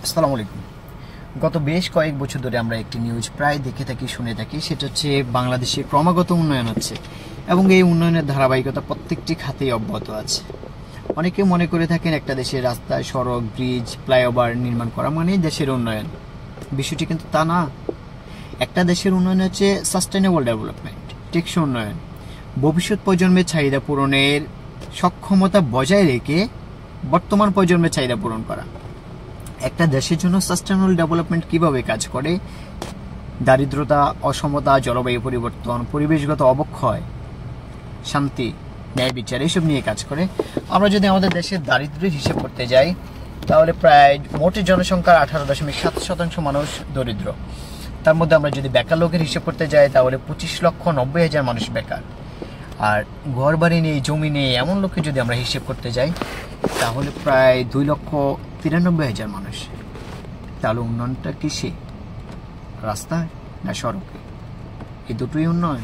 আসসালামু আলাইকুম। গত বেশ কয়েক বছর ধরে আমরা একটি নিউজ প্রায় দেখে থাকি, শুনে থাকি, সেটা হচ্ছে বাংলাদেশে ক্রমাগত উন্নয়ন হচ্ছে এবং এই উন্নয়নের ধারাবাহিকতা প্রত্যেকটি খাতেই অব্যাহত আছে। অনেকে মনে করে থাকেন একটা দেশের রাস্তা, সড়ক, ব্রিজ, ফ্লাইওভার নির্মাণ করা মানেই দেশের উন্নয়ন। বিষয়টি কিন্তু তা না। একটা দেশের উন্নয়ন হচ্ছে সাস্টেনেবল ডেভেলপমেন্ট, টেকসই উন্নয়ন। ভবিষ্যৎ প্রজন্মের চাহিদা পূরণের সক্ষমতা বজায় রেখে বর্তমান প্রজন্মের চাহিদা পূরণ করা। একটা দেশের জন্য সাস্টেনেবল ডেভেলপমেন্ট কিভাবে কাজ করে? দারিদ্রতা, অসমতা, জলবায়ু পরিবর্তন, পরিবেশগত অবক্ষয়, শান্তি, ন্যায় বিচার এসব নিয়ে কাজ করে। আমরা যদি আমাদের দেশের দারিদ্র্যের হিসেব করতে যাই, তাহলে প্রায় মোট জনসংখ্যার 18.7% মানুষ দরিদ্র। তার মধ্যে আমরা যদি বেকার লোকের হিসেব করতে যাই, তাহলে 25,90,000 মানুষ বেকার। আর ঘর বাড়ি নেই, জমি নেই এমন লোককে যদি আমরা হিসেব করতে যাই, তাহলে প্রায় 2,93,000 মানুষ। তাহলে উন্নয়নটা কিসে? রাস্তায় না সড়কে? এই দুটোই উন্নয়ন।